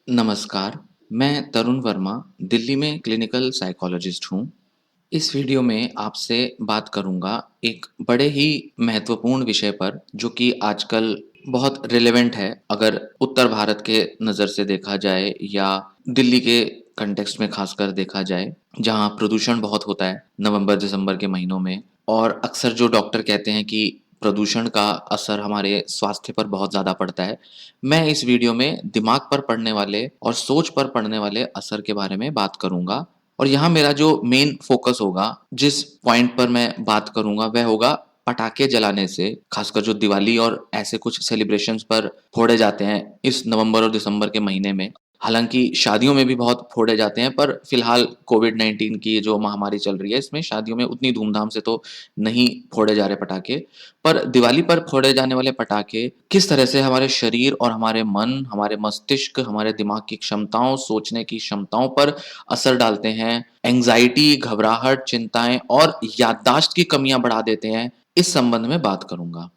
नमस्कार, मैं तरुण वर्मा, दिल्ली में क्लिनिकल साइकोलॉजिस्ट हूँ। इस वीडियो में आपसे बात करूँगा एक बड़े ही महत्वपूर्ण विषय पर, जो कि आजकल बहुत रिलेवेंट है, अगर उत्तर भारत के नज़र से देखा जाए या दिल्ली के कॉन्टेक्स्ट में खासकर देखा जाए, जहाँ प्रदूषण बहुत होता है नवंबर-दिसंबर के महीनों में और अक्सर जो डॉक्टर कहते हैं कि प्रदूषण का असर हमारे स्वास्थ्य पर बहुत ज़्यादा पड़ता है। मैं इस वीडियो में दिमाग पर पड़ने वाले और सोच पर पड़ने वाले असर के बारे में बात करूँगा और यहाँ मेरा जो मेन फ़ोकस होगा, जिस पॉइंट पर मैं बात करूँगा, वह होगा पटाखे जलाने से, खासकर जो दिवाली और ऐसे कुछ सेलिब्रेशंस पर फोड़े जाते हैं इस नवंबर और दिसंबर के महीने में। हालाँकि शादियों में भी बहुत फोड़े जाते हैं, पर फ़िलहाल कोविड-19 की ये जो महामारी चल रही है, इसमें शादियों में उतनी धूमधाम से तो नहीं फोड़े जा रहे पटाखे। पर दिवाली पर फोड़े जाने वाले पटाखे किस तरह से हमारे शरीर और हमारे मन, हमारे मस्तिष्क, हमारे दिमाग की क्षमताओं, सोचने की क्षमताओं पर असर डालते हैं, एंग्ज़ायटी, घबराहट, चिंताएँ और याददाश्त की कमियाँ बढ़ा देते हैं, इस संबंध में बात करूँगा।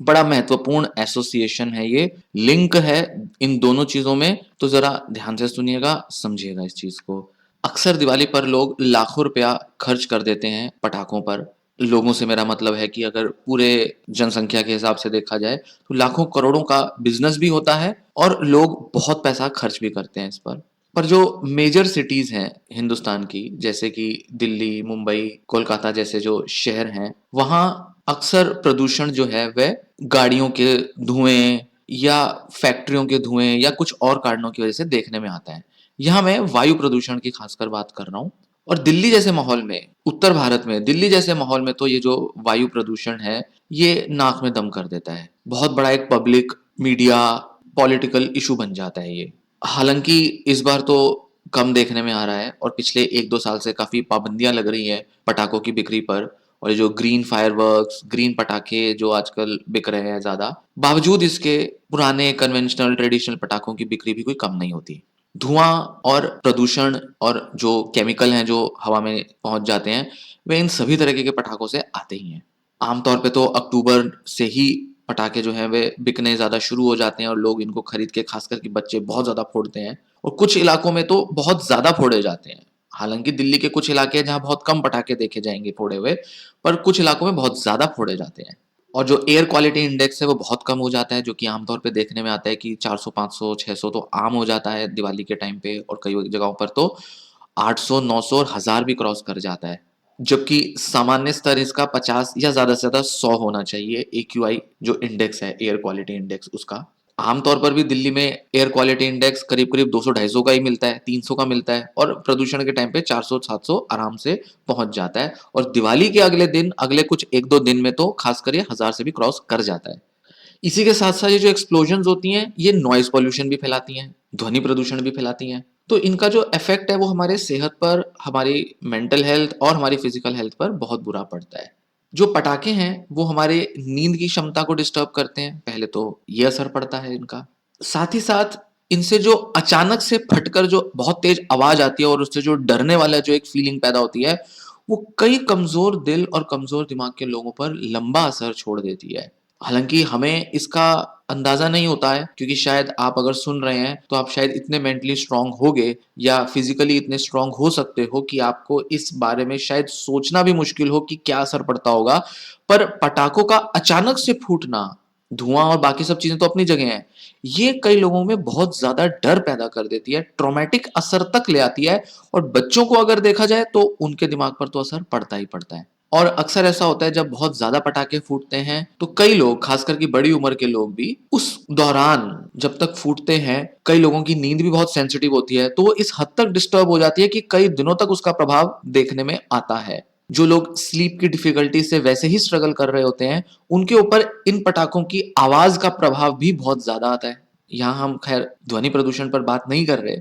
बड़ा महत्वपूर्ण एसोसिएशन है ये, लिंक है इन दोनों चीज़ों में, तो ज़रा ध्यान से सुनिएगा, समझिएगा इस चीज़ को। अक्सर दिवाली पर लोग लाखों रुपया खर्च कर देते हैं पटाखों पर। लोगों से मेरा मतलब है कि अगर पूरे जनसंख्या के हिसाब से देखा जाए, तो लाखों करोड़ों का बिज़नेस भी होता है और लोग बहुत पैसा खर्च भी करते हैं इस पर। पर जो मेजर सिटीज़ हैं हिंदुस्तान की, जैसे कि दिल्ली, मुंबई, कोलकाता जैसे जो शहर हैं, वहाँ अक्सर प्रदूषण जो है वह गाड़ियों के धुएँ या फैक्ट्रियों के धुएँ या कुछ और कारणों की वजह से देखने में आता है। यहाँ मैं वायु प्रदूषण की खासकर बात कर रहा हूँ और दिल्ली जैसे माहौल में, उत्तर भारत में दिल्ली जैसे माहौल में तो ये जो वायु प्रदूषण है, ये नाक में दम कर देता है। बहुत बड़ा एक पब्लिक, मीडिया, पॉलिटिकल इश्यू बन जाता है ये। हालाँकि इस बार तो कम देखने में आ रहा है और पिछले 1-2 साल से काफ़ी पाबंदियाँ लग रही हैं पटाखों की बिक्री पर और ये जो ग्रीन फायरवर्क्स, ग्रीन पटाखे जो आजकल बिक रहे हैं ज़्यादा, बावजूद इसके पुराने कन्वेंशनल ट्रेडिशनल पटाखों की बिक्री भी कोई कम नहीं होती। धुआँ और प्रदूषण और जो केमिकल हैं जो हवा में पहुँच जाते हैं, वे इन सभी तरीके के पटाखों से आते ही हैं। आम तौर पे तो अक्टूबर से ही पटाखे जो हैं वे बिकने ज़्यादा शुरू हो जाते हैं और लोग इनको खरीद के, खासकर कि बच्चे, बहुत ज़्यादा फोड़ते हैं और कुछ इलाकों में तो बहुत ज़्यादा फोड़े जाते हैं। हालाँकि दिल्ली के कुछ इलाके हैं जहाँ बहुत कम पटाखे देखे जाएँगे फोड़े हुए, पर कुछ इलाकों में बहुत ज़्यादा फोड़े जाते हैं। और जो एयर क्वालिटी इंडेक्स है वो बहुत कम हो जाता है, जो कि आम तौर पे देखने में आता है कि 400, 500, 600 तो आम हो जाता है दिवाली के टाइम पे और कई जगहों पर तो 800, 900 और 1000 भी क्रॉस कर जाता है। जबकि सामान्य स्तर इसका 50 या ज़्यादा से ज़्यादा 100 होना चाहिए, एक्यूआई जो इंडेक्स है, एयर क्वालिटी इंडेक्स उसका। आम तौर पर भी दिल्ली में एयर क्वालिटी इंडेक्स करीब-करीब 200-250 का ही मिलता है, 300 का मिलता है और प्रदूषण के टाइम पे 400-700 आराम से पहुँच जाता है और दिवाली के अगले दिन, अगले कुछ 1-2 दिन में तो खासकर ये 1000 से भी क्रॉस कर जाता है। इसी के साथ-साथ ये जो एक्सप्लोजन्स होती हैं, ये नॉइज़ पॉल्यूशन भी फैलाती हैं, ध्वनि प्रदूषण भी फैलाती हैं। तो इनका जो इफ़ेक्ट है वो हमारे सेहत पर, हमारी मेंटल हेल्थ और हमारी फिज़िकल हेल्थ पर बहुत बुरा पड़ता है। जो पटाखे हैं, वो हमारे नींद की क्षमता को डिस्टर्ब करते हैं, पहले तो ये असर पड़ता है इनका। साथ ही साथ इनसे जो अचानक से फटकर जो बहुत तेज़ आवाज़ आती है और उससे जो डरने वाला जो एक फ़ीलिंग पैदा होती है, वो कई कमज़ोर दिल और कमज़ोर दिमाग के लोगों पर लंबा असर छोड़ देती है। हालाँकि हमें इसका अंदाज़ा नहीं होता है, क्योंकि शायद आप अगर सुन रहे हैं, तो आप शायद इतने मेंटली स्ट्रॉन्ग होंगे या फिज़िकली इतने स्ट्रॉन्ग हो सकते हो कि आपको इस बारे में शायद सोचना भी मुश्किल हो कि क्या असर पड़ता होगा। पर पटाखों का अचानक से फूटना, धुआँ और बाकी सब चीज़ें तो अपनी जगह हैं। ये कई लोगों में बहुत ज़्यादा डर पैदा कर देती है, ट्रॉमेटिक असर तक ले आती है और बच्चों को अगर देखा जाए तो उनके दिमाग पर तो असर पड़ता ही पड़ता है। और अक्सर ऐसा होता है जब बहुत ज़्यादा पटाखे फूटते हैं, तो कई लोग, खासकर कि बड़ी उम्र के लोग भी, उस दौरान जब तक फूटते हैं, कई लोगों की नींद भी बहुत सेंसिटिव होती है, तो वो इस हद तक डिस्टर्ब हो जाती है कि कई दिनों तक उसका प्रभाव देखने में आता है। जो लोग स्लीप की डिफ़िकल्टी से वैसे ही स्ट्रगल कर रहे होते हैं, उनके ऊपर इन पटाखों की आवाज़ का प्रभाव भी बहुत ज़्यादा आता है। यहाँ हम ख़ैर ध्वनि प्रदूषण पर बात नहीं कर रहे।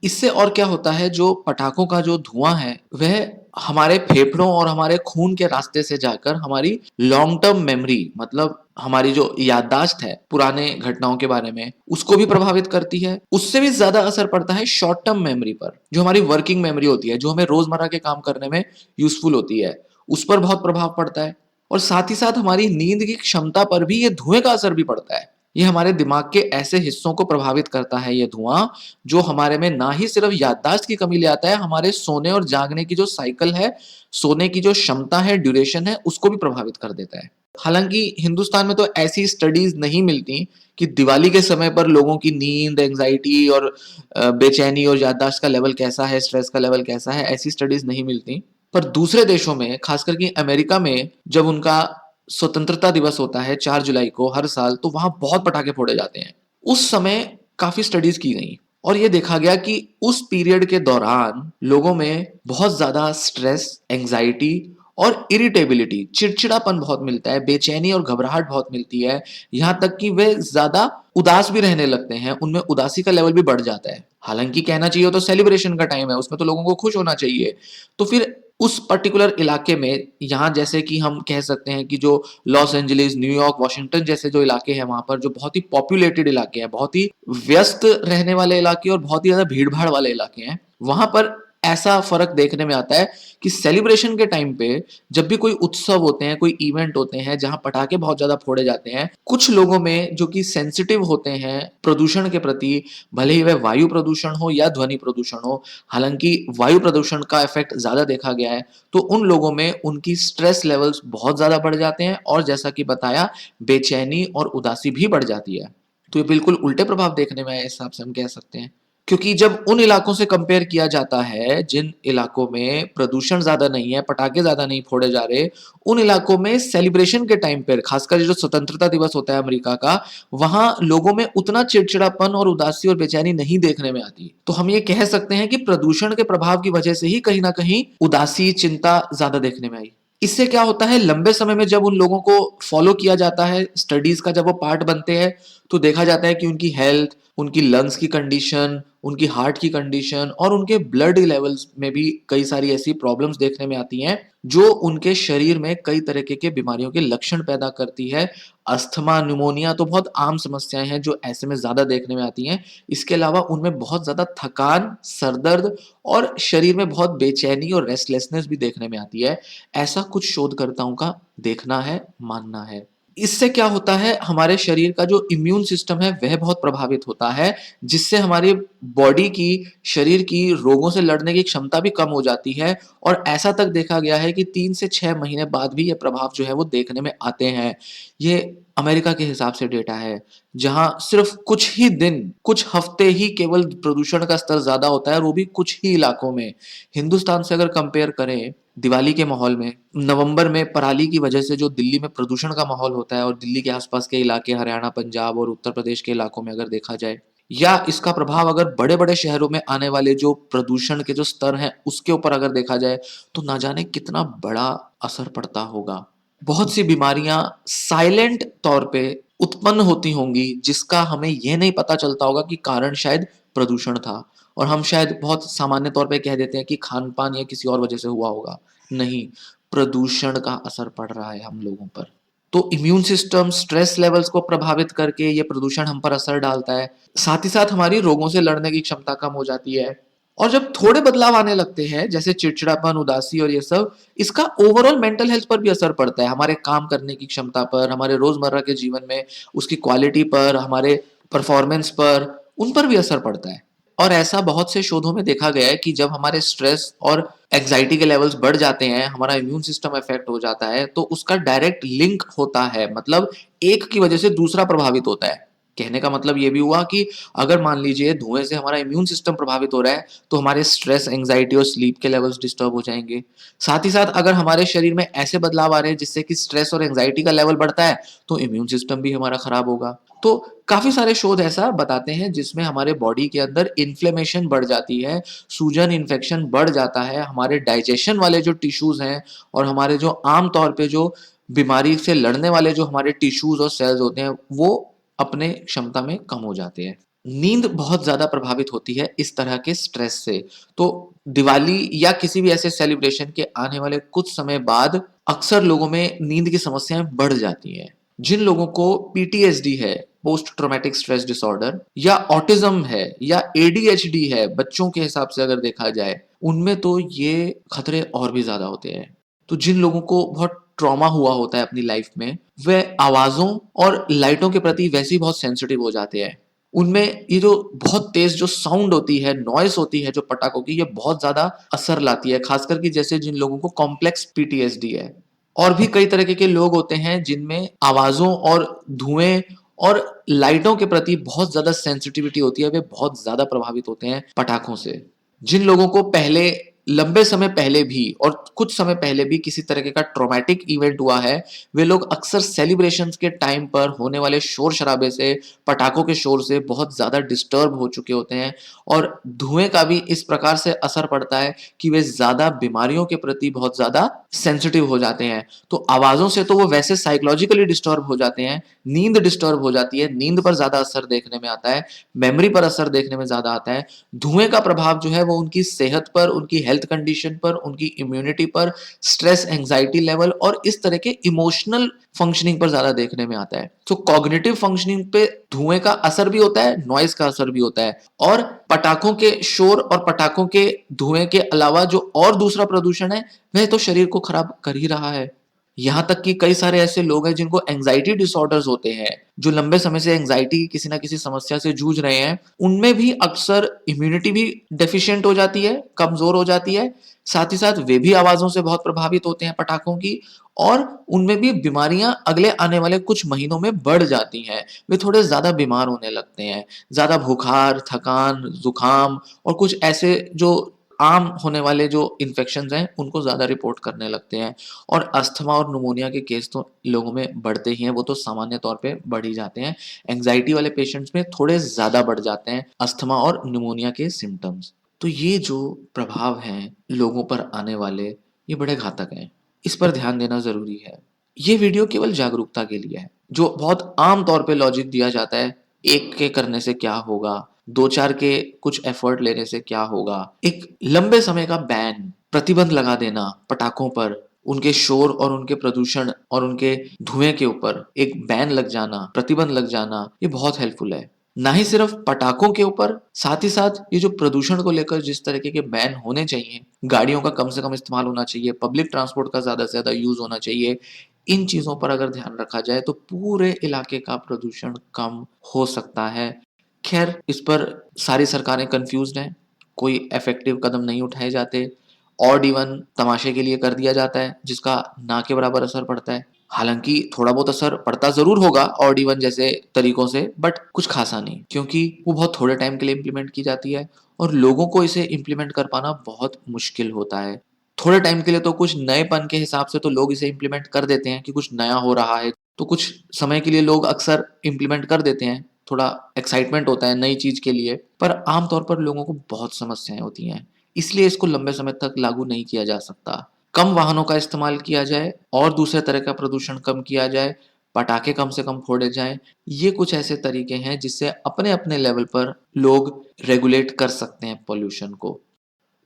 इससे और क्या होता है, जो पटाखों का जो धुआँ है, वह हमारे फेफड़ों और हमारे खून के रास्ते से जाकर हमारी लॉन्ग टर्म मेमोरी, मतलब हमारी जो याददाश्त है पुराने घटनाओं के बारे में, उसको भी प्रभावित करती है। उससे भी ज़्यादा असर पड़ता है शॉर्ट टर्म मेमोरी पर, जो हमारी वर्किंग मेमोरी होती है, जो हमें रोज़मर्रा के काम करने में यूज़फुल होती है, उस पर बहुत प्रभाव पड़ता है। और साथ ही साथ हमारी नींद की क्षमता पर भी ये धुएँ का असर भी पड़ता है। ये हमारे दिमाग के ऐसे हिस्सों को प्रभावित करता है ये धुआं, जो हमारे में ना ही सिर्फ याददाश्त की कमी ले आता है, हमारे सोने और जागने की जो साइकिल है, सोने की जो क्षमता है, ड्यूरेशन है, उसको भी प्रभावित कर देता है। हालांकि हिंदुस्तान में तो ऐसी स्टडीज नहीं मिलती कि दिवाली के समय पर लोगों की नींद, एंजाइटी और बेचैनी और याददाश्त का लेवल कैसा है, स्ट्रेस का लेवल कैसा है, ऐसी स्टडीज नहीं मिलती। पर दूसरे देशों में, खासकर कि अमेरिका में, जब उनका स्वतंत्रता दिवस होता है 4 जुलाई को हर साल, तो वहां बहुत पटाखे फोड़े जाते हैं। उस समय काफी स्टडीज की गई और ये देखा गया कि उस पीरियड के दौरान लोगों में बहुत ज्यादा स्ट्रेस, एंजाइटी और इरिटेबिलिटी, चिड़चिड़ापन बहुत मिलता है, बेचैनी और घबराहट बहुत मिलती है। यहाँ तक कि वे ज्यादा उदास भी रहने लगते हैं, उनमें उदासी का लेवल भी बढ़ जाता है। हालांकि कहना चाहिए तो सेलिब्रेशन का टाइम है, उसमें तो लोगों को खुश होना चाहिए। तो फिर उस पर्टिकुलर इलाके में, यहाँ जैसे कि हम कह सकते हैं कि जो लॉस एंजलिस, न्यूयॉर्क, वॉशिंगटन जैसे जो इलाके हैं, वहां पर जो बहुत ही पॉपुलेटेड इलाके हैं, बहुत ही व्यस्त रहने वाले इलाके और बहुत ही ज्यादा भीड़ भाड़ वाले इलाके हैं, वहां पर ऐसा फर्क देखने में आता है कि सेलिब्रेशन के टाइम पे, जब भी कोई उत्सव होते हैं, कोई इवेंट होते हैं जहां पटाखे बहुत ज्यादा फोड़े जाते हैं, कुछ लोगों में जो कि सेंसिटिव होते हैं प्रदूषण के प्रति, भले ही वह वायु प्रदूषण हो या ध्वनि प्रदूषण हो, हालांकि वायु प्रदूषण का इफेक्ट ज्यादा देखा गया है, तो उन लोगों में उनकी स्ट्रेस लेवल्स बहुत ज्यादा बढ़ जाते हैं और जैसा कि बताया, बेचैनी और उदासी भी बढ़ जाती है। तो ये बिल्कुल उल्टे प्रभाव देखने में आए, इस हिसाब से हम कह सकते हैं। क्योंकि जब उन इलाकों से कंपेयर किया जाता है जिन इलाकों में प्रदूषण ज्यादा नहीं है, पटाखे ज्यादा नहीं फोड़े जा रहे, उन इलाकों में सेलिब्रेशन के टाइम पर, खासकर जो स्वतंत्रता दिवस होता है अमेरिका का, वहां लोगों में उतना चिड़चिड़ापन और उदासी और बेचैनी नहीं देखने में आती। तो हम ये कह सकते हैं कि प्रदूषण के प्रभाव की वजह से ही कहीं ना कहीं उदासी, चिंता ज्यादा देखने में आई। इससे क्या होता है, लंबे समय में जब उन लोगों को फॉलो किया जाता है, स्टडीज का जब वो पार्ट बनते हैं, तो देखा जाता है कि उनकी हेल्थ, उनकी लंग्स की कंडीशन, उनकी हार्ट की कंडीशन और उनके ब्लड लेवल्स में भी कई सारी ऐसी प्रॉब्लम्स देखने में आती हैं, जो उनके शरीर में कई तरह के बीमारियों के लक्षण पैदा करती है। अस्थमा, न्यूमोनिया तो बहुत आम समस्याएं हैं जो ऐसे में ज्यादा देखने में आती हैं। इसके अलावा उनमें बहुत ज्यादा थकान, सरदर्द और शरीर में बहुत बेचैनी और रेस्टलेसनेस भी देखने में आती है। ऐसा कुछ शोधकर्ताओं का देखना है, मानना है। इससे क्या होता है, हमारे शरीर का जो इम्यून सिस्टम है वह बहुत प्रभावित होता है, जिससे हमारी बॉडी की, शरीर की रोगों से लड़ने की क्षमता भी कम हो जाती है। और ऐसा तक देखा गया है कि 3 से 6 महीने बाद भी ये प्रभाव जो है वो देखने में आते हैं। ये अमेरिका के हिसाब से डेटा है, जहां सिर्फ कुछ ही दिन, कुछ हफ्ते ही केवल प्रदूषण का स्तर ज्यादा होता है, और वो भी कुछ ही इलाकों में। हिंदुस्तान से अगर कंपेयर करें, दिवाली के माहौल में, नवंबर में पराली की वजह से जो दिल्ली में प्रदूषण का माहौल होता है, और दिल्ली के आसपास के इलाके, हरियाणा, पंजाब और उत्तर प्रदेश के इलाकों में अगर देखा जाए, या इसका प्रभाव अगर बड़े बड़े शहरों में आने वाले जो प्रदूषण के जो स्तर हैं उसके ऊपर अगर देखा जाए, तो ना जाने कितना बड़ा असर पड़ता होगा। बहुत सी बीमारियां साइलेंट तौर पे उत्पन्न होती होंगी, जिसका हमें यह नहीं पता चलता होगा कि कारण शायद प्रदूषण था, और हम शायद बहुत सामान्य तौर पे कह देते हैं कि खान पान या किसी और वजह से हुआ होगा। नहीं, प्रदूषण का असर पड़ रहा है हम लोगों पर। तो इम्यून सिस्टम, स्ट्रेस लेवल्स को प्रभावित करके ये प्रदूषण हम पर असर डालता है। साथ ही साथ हमारी रोगों से लड़ने की क्षमता कम हो जाती है। और जब थोड़े बदलाव आने लगते हैं, जैसे चिड़चिड़ापन, उदासी और ये सब, इसका ओवरऑल मेंटल हेल्थ पर भी असर पड़ता है, हमारे काम करने की क्षमता पर, हमारे रोजमर्रा के जीवन में उसकी क्वालिटी पर, हमारे परफॉर्मेंस पर, उन पर भी असर पड़ता है। और ऐसा बहुत से शोधों में देखा गया है कि जब हमारे स्ट्रेस और एंजाइटी के लेवल्स बढ़ जाते हैं, हमारा इम्यून सिस्टम इफेक्ट हो जाता है, तो उसका डायरेक्ट लिंक होता है, मतलब एक की वजह से दूसरा प्रभावित होता है। कहने का मतलब ये भी हुआ कि अगर मान लीजिए धुएं से हमारा इम्यून सिस्टम प्रभावित हो रहा है, तो हमारे स्ट्रेस, एंजाइटी और स्लीप के लेवल्स डिस्टर्ब हो जाएंगे। साथ ही साथ अगर हमारे शरीर में ऐसे बदलाव आ रहे हैं जिससे कि स्ट्रेस और एंजाइटी का लेवल बढ़ता है, तो इम्यून सिस्टम भी हमारा खराब होगा। तो काफी सारे शोध ऐसा बताते हैं जिसमें हमारे बॉडी के अंदर इन्फ्लेमेशन बढ़ जाती है, सूजन, इन्फेक्शन बढ़ जाता है, हमारे डाइजेशन वाले जो टिश्यूज हैं और हमारे जो आम तौर पे जो बीमारी से लड़ने वाले जो हमारे टिश्यूज और सेल्स होते हैं, वो अपने क्षमता में कम हो जाते हैं। नींद बहुत ज्यादा प्रभावित होती है इस तरह के स्ट्रेस से। तो दिवाली या किसी भी ऐसे सेलिब्रेशन के आने वाले कुछ समय बाद अक्सर लोगों में नींद की समस्याएं बढ़ जाती हैं। जिन लोगों को पीटीएसडी है, पोस्ट ट्रॉमेटिक स्ट्रेस डिसऑर्डर, या ऑटिज्म है, या एडीएचडी है, बच्चों के हिसाब से अगर देखा जाए, उनमें तो ये खतरे और भी ज्यादा होते हैं। तो जिन लोगों को बहुत ट्रॉमा हुआ होता है अपनी लाइफ में, वे आवाज़ों और लाइटों के प्रति वैसे ही बहुत सेंसिटिव हो जाते हैं। उनमें ये जो बहुत तेज़ जो साउंड होती है, नॉइज़ होती है जो पटाखों की, ये बहुत ज़्यादा असर लाती है, ख़ासकर कि जैसे जिन लोगों को कॉम्प्लेक्स पीटीएसडी है। और भी कई तरह के लोग होते हैं जिनमें आवाज़ों और धुएँ और लाइटों के प्रति बहुत ज़्यादा सेंसिटिविटी होती है, वे बहुत ज़्यादा प्रभावित होते हैं पटाखों से। जिन लोगों को पहले लंबे समय पहले भी और कुछ समय पहले भी किसी तरह का ट्रॉमेटिक इवेंट हुआ है, वे लोग अक्सर सेलिब्रेशंस के टाइम पर होने वाले शोर-शराबे से, पटाखों के शोर से बहुत ज़्यादा डिस्टर्ब हो चुके होते हैं और धुएँ का भी इस प्रकार से असर पड़ता है कि वे ज़्यादा बीमारियों के प्रति बहुत ज़्यादा सेंसिटिव हो जाते हैं। तो आवाज़ों से तो वो वैसे साइकोलॉजिकली डिस्टर्ब हो जाते हैं, नींद डिस्टर्ब हो जाती है, नींद पर ज़्यादा असर देखने में आता है, मेमोरी पर असर देखने में ज़्यादा आता है। धुएँ का प्रभाव जो है वो उनकी सेहत पर, उनकी हेल्थ कंडीशन पर, उनकी इम्यूनिटी पर, स्ट्रेस, एंग्जायटी लेवल और इस तरह के इमोशनल फंक्शनिंग पर ज़्यादा देखने में आता है। तो कॉग्निटिव फंक्शनिंग पे धुएँ का असर भी होता है, नॉइज़ का असर भी होता है और पटाखों के शोर और पटाखों के धुएँ के अलावा जो और दूसरा प्रदूषण है, वह तो शरीर को खराब कर ही रहा है। यहाँ तक कि कई सारे ऐसे लोग हैं जिनको एंग्जायटी डिसऑर्डर्स होते हैं, जो लंबे समय से एंग्जायटी की किसी न किसी समस्या से जूझ रहे हैं, उनमें भी अक्सर इम्यूनिटी भी डेफिशिएंट हो जाती है, कमज़ोर हो जाती है। साथ ही साथ वे भी आवाज़ों से बहुत प्रभावित होते हैं पटाखों की और उनमें भी बीमारियाँ अगले आने वाले कुछ महीनों में बढ़ जाती हैं। वे थोड़े ज़्यादा बीमार होने लगते हैं, ज़्यादा बुखार, थकान, ज़ुकाम और कुछ ऐसे जो आम होने वाले जो इन्फेक्शंस हैं, उनको ज़्यादा रिपोर्ट करने लगते हैं और अस्थमा और निमोनिया के केस तो लोगों में बढ़ते ही हैं, वो तो सामान्य तौर पे बढ़ ही जाते हैं। एंग्जायटी वाले पेशेंट्स में थोड़े ज़्यादा बढ़ जाते हैं अस्थमा और निमोनिया के सिम्पटम्स। तो ये जो प्रभाव हैं लोगों पर आने वाले, ये बड़े घातक हैं। इस पर ध्यान देना ज़रूरी है। ये वीडियो केवल जागरूकता के लिए है, जो बहुत आम तौर पे लॉजिक दिया जाता है, एक के करने से क्या होगा, 2-4 के कुछ एफर्ट लेने से क्या होगा, एक लंबे समय का बैन, प्रतिबंध लगा देना पटाखों पर, उनके शोर और उनके प्रदूषण और उनके धुएँ के ऊपर एक बैन लग जाना, प्रतिबंध लग जाना, ये बहुत हेल्पफुल है। ना ही सिर्फ पटाखों के ऊपर, साथ ही साथ ये जो प्रदूषण को लेकर जिस तरीके के बैन होने चाहिए, गाड़ियों का कम से कम इस्तेमाल होना चाहिए, पब्लिक ट्रांसपोर्ट का ज़्यादा से ज़्यादा यूज़ होना चाहिए, इन चीज़ों पर अगर ध्यान रखा जाए तो पूरे इलाके का प्रदूषण कम हो सकता है। खैर, इस पर सारी सरकारें कन्फ्यूज़्ड हैं, कोई इफ़ेक्टिव कदम नहीं उठाए जाते, ऑड इवन तमाशे के लिए कर दिया जाता है, जिसका ना के बराबर असर पड़ता है। हालाँकि थोड़ा बहुत असर पड़ता ज़रूर होगा ऑड इवन जैसे तरीकों से, बट कुछ ख़ासा नहीं, क्योंकि वो बहुत थोड़े टाइम के लिए इम्प्लीमेंट की जाती है और लोगों को इसे इम्प्लीमेंट कर पाना बहुत मुश्किल होता है। थोड़े टाइम के लिए तो कुछ नएपन के हिसाब से तो लोग इसे इम्प्लीमेंट कर देते हैं कि कुछ नया हो रहा है, तो कुछ समय के लिए लोग अक्सर इम्प्लीमेंट कर देते हैं, थोड़ा एक्साइटमेंट होता है नई चीज़ के लिए, पर आम तौर पर लोगों को बहुत समस्याएँ होती हैं, इसलिए इसको लंबे समय तक लागू नहीं किया जा सकता। कम वाहनों का इस्तेमाल किया जाए और दूसरे तरह का प्रदूषण कम किया जाए, पटाखे कम से कम फोड़े जाएँ, ये कुछ ऐसे तरीके हैं जिससे अपने-अपने लेवल पर लोग रेगुलेट कर सकते हैं पॉल्यूशन को।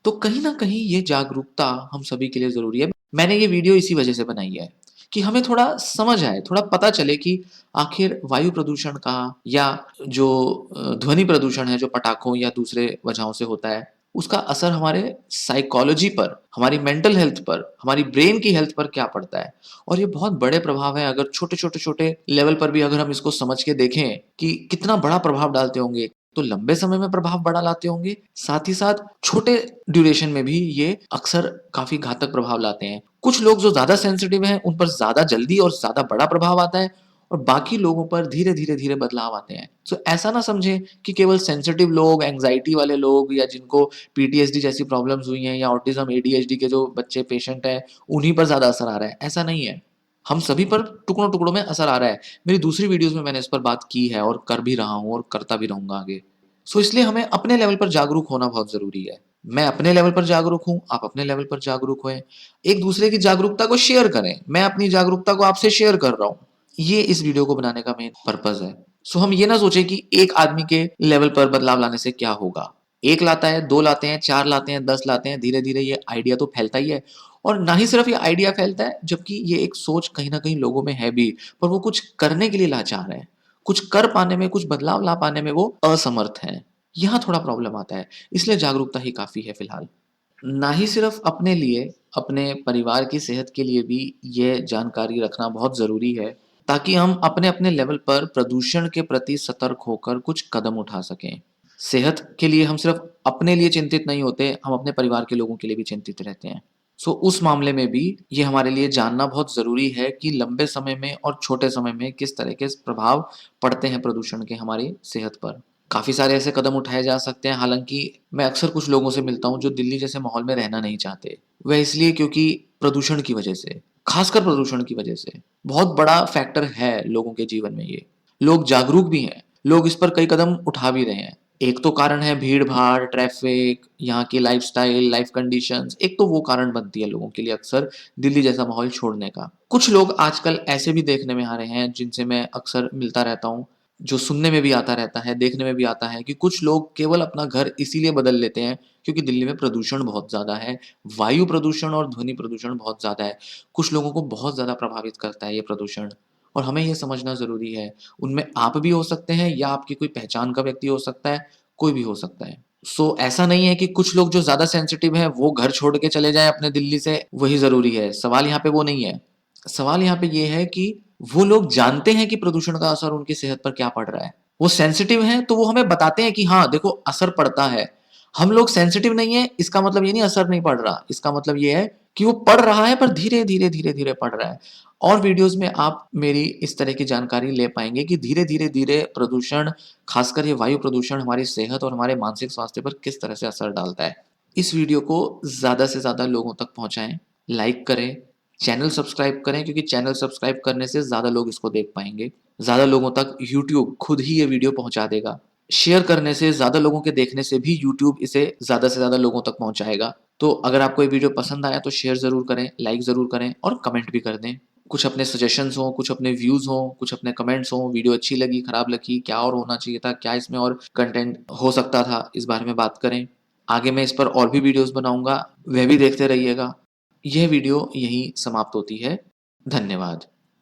तो कहीं न कहीं ये जागरूकता हम सभी के लिए ज़रूरी है। मैंने ये वीडियो इसी वजह से बनाई है कि हमें थोड़ा समझ आए, थोड़ा पता चले कि आखिर वायु प्रदूषण का या जो ध्वनि प्रदूषण है, जो पटाखों या दूसरे वजहों से होता है, उसका असर हमारे साइकोलॉजी पर, हमारी मेंटल हेल्थ पर, हमारी ब्रेन की हेल्थ पर क्या पड़ता है। और ये बहुत बड़े प्रभाव हैं, अगर छोटे-छोटे लेवल पर भी अगर हम इसको समझ के देखें कि कितना बड़ा प्रभाव डालते होंगे, तो लंबे समय में प्रभाव बड़ा लाते होंगे, साथ ही साथ छोटे ड्यूरेशन में भी ये अक्सर काफ़ी घातक प्रभाव लाते हैं। कुछ लोग जो ज़्यादा सेंसिटिव हैं, उन पर ज़्यादा जल्दी और ज़्यादा बड़ा प्रभाव आता है और बाकी लोगों पर धीरे-धीरे बदलाव आते हैं। सो ऐसा ना समझें कि केवल सेंसिटिव लोग, एंग्ज़ायटी वाले लोग या जिनको पीटीएसडी जैसी प्रॉब्लम्स हुई हैं या ऑटिज़्म, एडीएचडी के जो बच्चे पेशेंट हैं, उन्हीं पर ज़्यादा असर आ रहा है, ऐसा नहीं है। हम सभी पर टुकड़ों-टुकड़ों में असर आ रहा है। मेरी दूसरी वीडियोज़ में मैंने इस पर बात की है और कर भी रहा हूँ और करता भी रहूँगा आगे। सो इसलिए हमें अपने लेवल पर जागरूक होना बहुत ज़रूरी है। मैं अपने लेवल पर जागरूक हूँ, आप अपने लेवल पर जागरूक होएँ। एक-दूसरे की जागरूकता को शेयर करें। मैं अपनी जागरूकता को आपसे शेयर कर रहा हूँ। ये इस वीडियो को बनाने का मेन पर्पज़ है। सो हम ये ना सोचें कि एक आदमी के लेवल पर बदलाव लाने से क्या होगा। 1 लाता है, 2 लाते हैं, 4 लाते हैं, 10 लाते हैं, धीरे-धीरे ये आइडिया तो फैलता ही है और ना ही सिर्फ़ ये आइडिया फैलता है, जबकि ये एक सोच कहीं न कहीं लोगों में है भी, पर वो कुछ करने के लिए लाचार हैं। कुछ कर पाने में, कुछ बदलाव ला पाने में वो असमर्थ हैं। यहाँ थोड़ा प्रॉब्लम आता है, इसलिए जागरूकता ही काफ़ी है फिलहाल। ना ही सिर्फ़ अपने लिए, अपने परिवार की सेहत के लिए भी ये जानकारी रखना बहुत ज़रूरी है, ताकि हम अपने-अपने लेवल पर प्रदूषण के प्रति सतर्क होकर कुछ कदम उठा सकें। सेहत के लिए हम सिर्फ़ अपने लिए चिंतित नहीं होते, हम अपने परिवार के लोगों के लिए भी चिंतित रहते हैं। उस मामले में भी ये हमारे लिए जानना बहुत ज़रूरी है कि लंबे समय में और छोटे समय में किस तरह के प्रभाव पड़ते हैं प्रदूषण के हमारी सेहत पर। काफ़ी सारे ऐसे कदम उठाए जा सकते हैं, हालाँकि मैं अक्सर कुछ लोगों से मिलता हूँ जो दिल्ली जैसे माहौल में रहना नहीं चाहते। वह इसलिए क्योंकि प्रदूषण की वजह से, ख़ासकर प्रदूषण की वजह से। बहुत बड़ा फैक्टर है लोगों के जीवन में ये। लोग जागरूक भी हैं, लोग इस पर कई कदम उठा भी रहे हैं। एक तो कारण है भीड़-भाड़, ट्रैफ़िक, यहाँ की लाइफ़स्टाइल, लाइफ़ कंडीशंस, एक तो वो कारण बनती है लोगों के लिए अक्सर दिल्ली जैसा माहौल छोड़ने का। कुछ लोग आजकल ऐसे भी देखने में आ रहे हैं जिनसे मैं अक्सर मिलता रहता हूँ, जो सुनने में भी आता रहता है, देखने में भी आता है कि कुछ लोग केवल अपना घर इसीलिए बदल लेते हैं क्योंकि दिल्ली में प्रदूषण बहुत ज़्यादा है, वायु प्रदूषण और ध्वनि प्रदूषण बहुत ज़्यादा है। कुछ लोगों को बहुत ज़्यादा प्रभावित करता है ये प्रदूषण और हमें ये समझना ज़रूरी है। उनमें आप भी हो सकते हैं या आपकी कोई पहचान का व्यक्ति हो सकता है, कोई भी हो सकता है। ऐसा नहीं है कि कुछ लोग जो ज़्यादा सेंसिटिव हैं, वो घर छोड़ के चले जाएँ अपने दिल्ली से, वही ज़रूरी है। सवाल यहाँ पे वो नहीं है। सवाल यहाँ पे ये है कि वो लोग जानते हैं कि प्रदूषण का असर उनकी सेहत पर क्या पड़ रहा है। वो सेंसिटिव हैं, तो वो हमें बताते हैं कि हाँ, देखो असर पड़ता है। हम लोग सेंसिटिव नहीं हैं, इसका मतलब ये नहीं असर नहीं पड़ रहा। इसका मतलब ये है कि वो पड़ रहा है पर धीरे-धीरे, धीरे-धीरे पड़ रहा है। और वीडियोज़ में आप मेरी इस तरह की जानकारी ले पाएँगे कि धीरे-धीरे, धीरे प्रदूषण, ख़ासकर ये वायु प्रदूषण हमारी सेहत और हमारे मानसिक स्वास्थ्य पर किस तरह से असर डालता है। इस वीडियो को ज़्यादा से ज़्यादा लोगों तक पहुँचाएँ, लाइक करें, चैनल सब्सक्राइब करें क्योंकि चैनल सब्सक्राइब करने से ज़्यादा लोग इसको देख पाएँगे। ज़्यादा लोगों तक यूट्यूब खुद ही ये वीडियो पहुँचा देगा। शेयर करने से, ज़्यादा लोगों के देखने से भी यूट्यूब इसे ज़्यादा से ज़्यादा लोगों तक पहुँचाएगा। तो अगर आपको ये वीडियो पसंद आया तो शेयर ज़रूर करें, लाइक ज़रूर करें और कमेंट भी कर दें। कुछ अपने सजेशंस हों, कुछ अपने व्यूज़ हों, कुछ अपने कमेंट्स हों, वीडियो अच्छी लगी, खराब लगी, क्या और होना चाहिए था, क्या इसमें और कंटेंट हो सकता था, इस बारे में बात करें। आगे मैं इस पर और भी वीडियोज़ बनाऊँगा, वह भी देखते रहिएगा। यह वीडियो यहीं समाप्त होती है। धन्यवाद।